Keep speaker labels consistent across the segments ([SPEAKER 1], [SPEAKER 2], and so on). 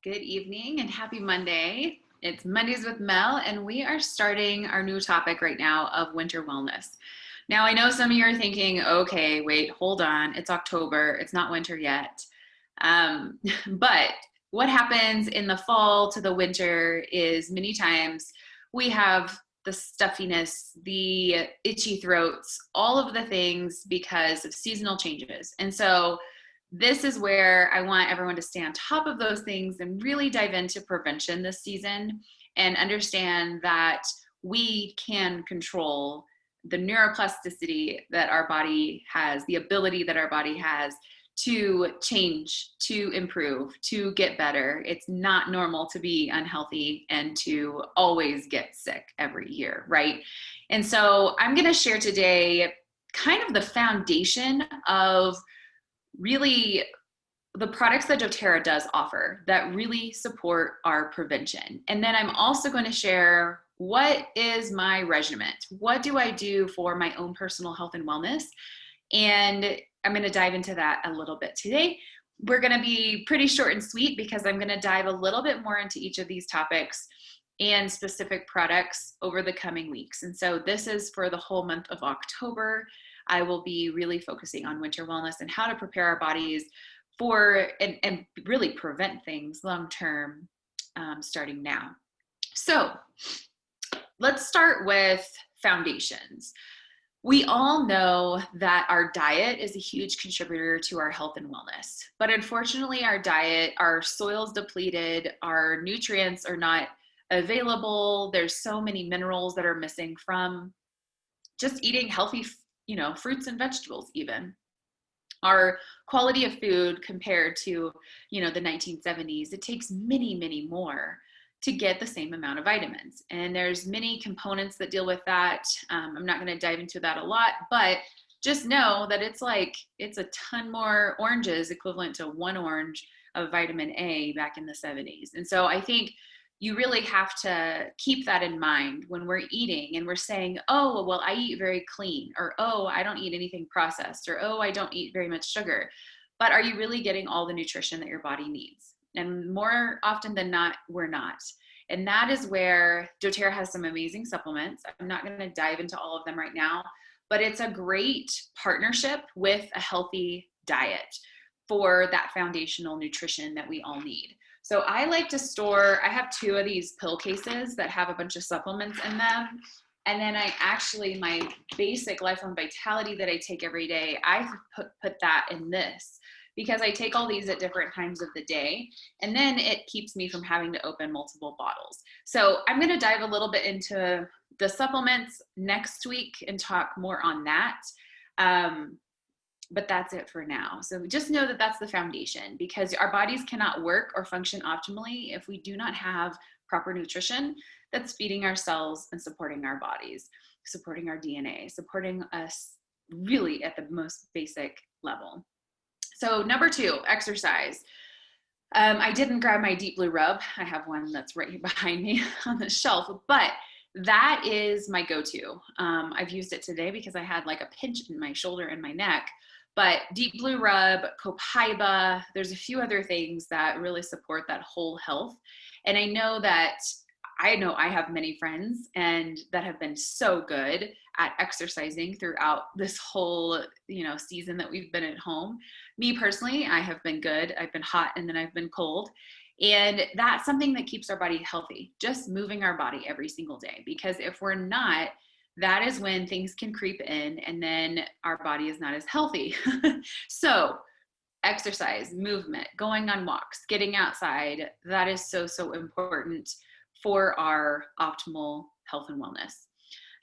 [SPEAKER 1] Good evening and happy Monday. It's Mondays with Mel, and we are starting our new topic right now of winter wellness. Now, I know some of you are thinking, okay, wait, hold on. It's October. It's not winter yet. But what happens in the fall to the winter is many times we have the stuffiness, the itchy throats, all of the things because of seasonal changes. And so this is where I want everyone to stay on top of those things and really dive into prevention this season and understand that we can control the neuroplasticity that our body has, the ability that our body has to change, to improve, to get better. It's not normal to be unhealthy and to always get sick every year, right? And so I'm going to share today kind of the foundation of really the products that doTERRA does offer that really support our prevention. And then I'm also going to share what is my regimen? What do I do for my own personal health and wellness? And I'm going to dive into that a little bit today. We're going to be pretty short and sweet because I'm going to dive a little bit more into each of these topics and specific products over the coming weeks. And so this is for the whole month of October. I will be really focusing on winter wellness and how to prepare our bodies for and really prevent things long term starting now. So let's start with foundations. We all know that our diet is a huge contributor to our health and wellness. But unfortunately, our diet, our soil's depleted, our nutrients are not available. There's so many minerals that are missing from just eating healthy, fruits and vegetables even. Our quality of food compared to, the 1970s, it takes many, many more to get the same amount of vitamins. And there's many components that deal with that. I'm not going to dive into that a lot, but just know that it's a ton more oranges equivalent to one orange of vitamin A back in the 70s. And so I think you really have to keep that in mind when we're eating and we're saying, oh, well, I eat very clean, or, oh, I don't eat anything processed, or, oh, I don't eat very much sugar. But are you really getting all the nutrition that your body needs? And more often than not, we're not. And that is where doTERRA has some amazing supplements. I'm not going to dive into all of them right now, but it's a great partnership with a healthy diet for that foundational nutrition that we all need. So I like to store, I have 2 of these pill cases that have a bunch of supplements in them. And then my basic Lifelong Vitality that I take every day, I put that in this because I take all these at different times of the day. And then it keeps me from having to open multiple bottles. So I'm going to dive a little bit into the supplements next week and talk more on that. But that's it for now. So just know that that's the foundation, because our bodies cannot work or function optimally if we do not have proper nutrition that's feeding our cells and supporting our bodies, supporting our DNA, supporting us really at the most basic level. So number 2, exercise. I didn't grab my Deep Blue Rub. I have one that's right behind me on the shelf, but that is my go-to. I've used it today because I had like a pinch in my shoulder and my neck. But Deep Blue Rub, Copaiba, there's a few other things that really support that whole health. And I know I have many friends and that have been so good at exercising throughout this whole, season that we've been at home. Me personally, I have been good. I've been hot and then I've been cold. And that's something that keeps our body healthy, just moving our body every single day. Because if we're not, that is when things can creep in and then our body is not as healthy. So exercise, movement, going on walks, getting outside, that is so, so important for our optimal health and wellness.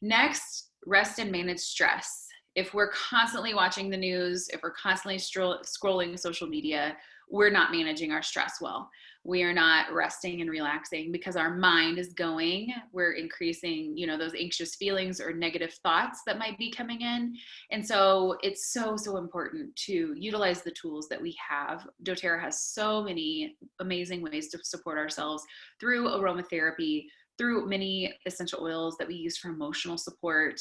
[SPEAKER 1] Next, rest and manage stress. If we're constantly watching the news, if we're constantly scrolling social media, we're not managing our stress well. We are not resting and relaxing because our mind is going. We're increasing, those anxious feelings or negative thoughts that might be coming in. And so it's so, so important to utilize the tools that we have. doTERRA has so many amazing ways to support ourselves through aromatherapy, through many essential oils that we use for emotional support,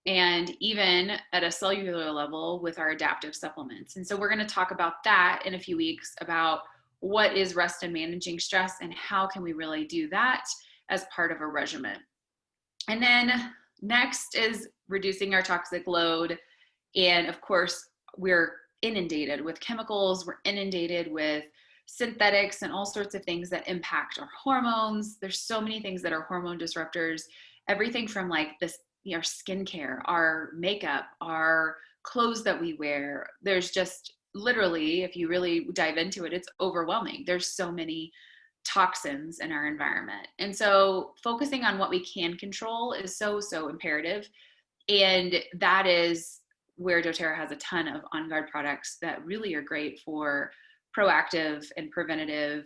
[SPEAKER 1] and even at a cellular level with our adaptive supplements. And so we're going to talk about that in a few weeks, about what is rest and managing stress, and how can we really do that as part of a regimen. And then next is reducing our toxic load. And of course, we're inundated with chemicals, we're inundated with synthetics and all sorts of things that impact our hormones. There's so many things that are hormone disruptors, everything from like this, our skincare, our makeup, our clothes that we wear. There's just literally, if you really dive into it, it's overwhelming. There's so many toxins in our environment. And so focusing on what we can control is so, so imperative. And that is where doTERRA has a ton of On Guard products that really are great for proactive and preventative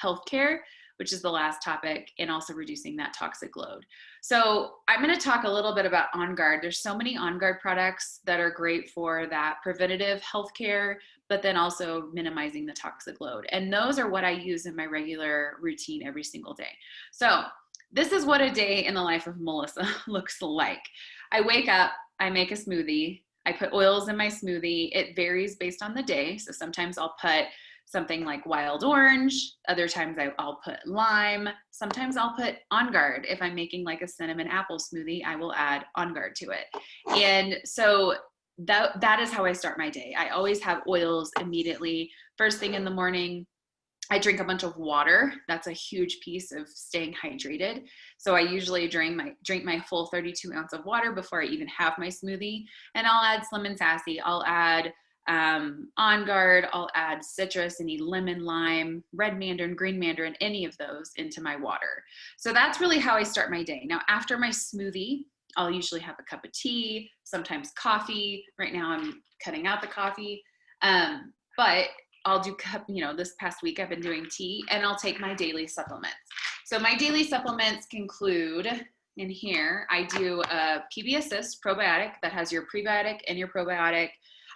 [SPEAKER 1] healthcare, which is the last topic, and also reducing that toxic load. So I'm going to talk a little bit about On Guard. There's so many On Guard products that are great for that preventative healthcare, but then also minimizing the toxic load. And those are what I use in my regular routine every single day. So this is what a day in the life of Melissa looks like. I wake up, I make a smoothie, I put oils in my smoothie. It varies based on the day. So sometimes I'll put something like wild orange. Other times I'll put lime. Sometimes I'll put On Guard. If I'm making like a cinnamon apple smoothie, I will add On Guard to it. And so that is how I start my day. I always have oils immediately. First thing in the morning, I drink a bunch of water. That's a huge piece of staying hydrated. So I usually drink my full 32 ounce of water before I even have my smoothie. And I'll add Slim and Sassy. I'll add On Guard. I'll add citrus, any lemon, lime, red mandarin, green mandarin, any of those into my water. So that's really how I start my day. Now, after my smoothie, I'll usually have a cup of tea, sometimes coffee. Right now I'm cutting out the coffee. But I'll do, this past week I've been doing tea, and I'll take my daily supplements. So my daily supplements conclude, in here, I do a PB Assist probiotic that has your prebiotic and your probiotic.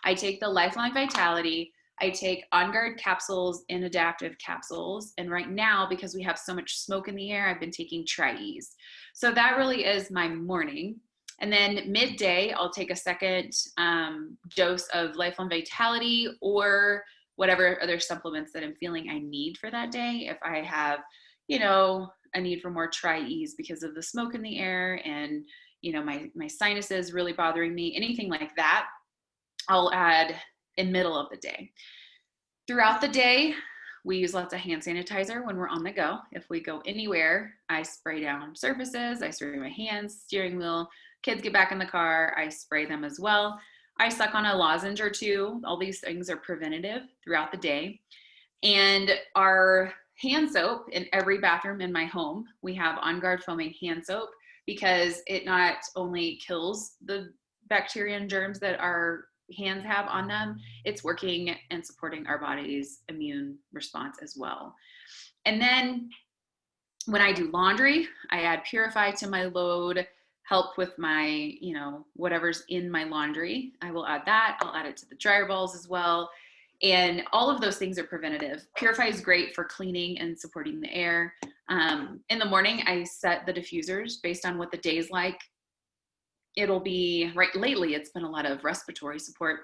[SPEAKER 1] I take the Lifeline Vitality. I take On Guard capsules and adaptive capsules. And right now, because we have so much smoke in the air, I've been taking Tri-Ease. So that really is my morning. And then midday, I'll take a second dose of Lifeline Vitality or whatever other supplements that I'm feeling I need for that day. If I have, a need for more Tri-Ease because of the smoke in the air and, my sinuses really bothering me, anything like that, I'll add in middle of the day. Throughout the day, we use lots of hand sanitizer when we're on the go. If we go anywhere, I spray down surfaces, I spray my hands, steering wheel. Kids get back in the car, I spray them as well. I suck on a lozenge or two. All these things are preventative throughout the day. And our hand soap in every bathroom in my home, we have On Guard foaming hand soap because it not only kills the bacteria and germs that our hands have on them, it's working and supporting our body's immune response as well. And then when I do laundry, I add Purify to my load, help with my, whatever's in my laundry. I will add that. I'll add it to the dryer balls as well. And all of those things are preventative. Purify is great for cleaning and supporting the air. In the morning, I set the diffusers based on what the day's like. It'll be, right, lately it's been a lot of respiratory support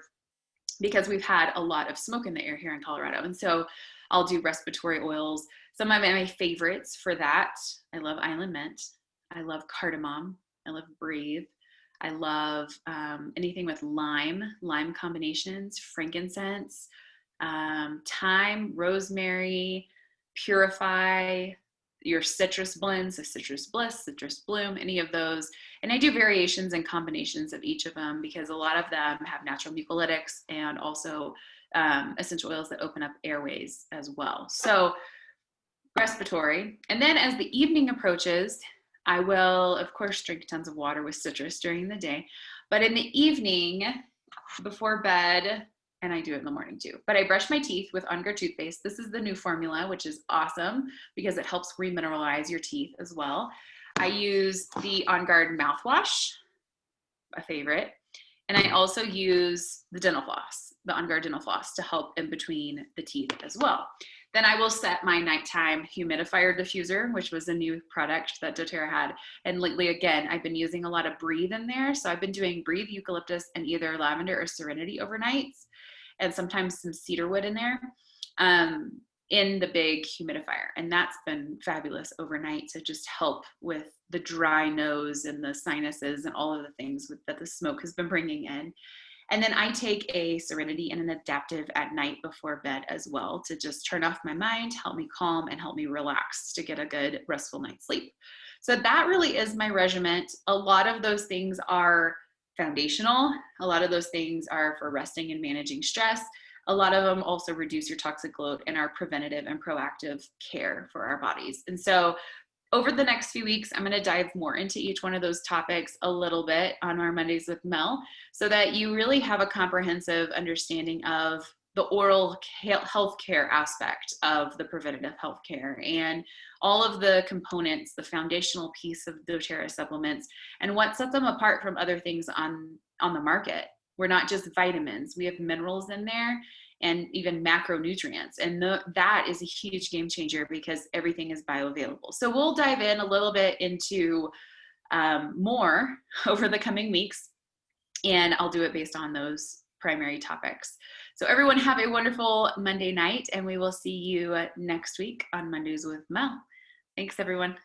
[SPEAKER 1] because we've had a lot of smoke in the air here in Colorado. And so I'll do respiratory oils. Some of my favorites for that, I love Island Mint. I love cardamom. I love Breathe. I love anything with lime combinations, frankincense, thyme, rosemary, Purify, your citrus blends, so Citrus Bliss, Citrus Bloom, any of those. And I do variations and combinations of each of them because a lot of them have natural mucolytics and also essential oils that open up airways as well. So respiratory. And then as the evening approaches, I will, of course, drink tons of water with citrus during the day. But in the evening, before bed, and I do it in the morning too, but I brush my teeth with On Guard toothpaste. This is the new formula, which is awesome because it helps remineralize your teeth as well. I use the On Guard mouthwash, a favorite. And I also use the dental floss, the On Guard dental floss, to help in between the teeth as well. Then I will set my nighttime humidifier diffuser, which was a new product that doTERRA had. And lately, again, I've been using a lot of Breathe in there. So I've been doing Breathe eucalyptus and either lavender or serenity overnights, and sometimes some cedarwood in there. in the big humidifier. And that's been fabulous overnight to just help with the dry nose and the sinuses and all of the things that the smoke has been bringing in. And then I take a Serenity and an Adaptive at night before bed as well to just turn off my mind, help me calm, and help me relax to get a good restful night's sleep. So that really is my regimen. A lot of those things are foundational. A lot of those things are for resting and managing stress. A lot of them also reduce your toxic load and are preventative and proactive care for our bodies. And so over the next few weeks, I'm going to dive more into each one of those topics a little bit on our Mondays with Mel so that you really have a comprehensive understanding of the oral healthcare aspect of the preventative healthcare and all of the components, the foundational piece of doTERRA supplements, and what sets them apart from other things on the market. We're not just vitamins. We have minerals in there and even macronutrients. And that is a huge game changer because everything is bioavailable. So we'll dive in a little bit into more over the coming weeks, and I'll do it based on those primary topics. So everyone have a wonderful Monday night, and we will see you next week on Mondays with Mel. Thanks, everyone.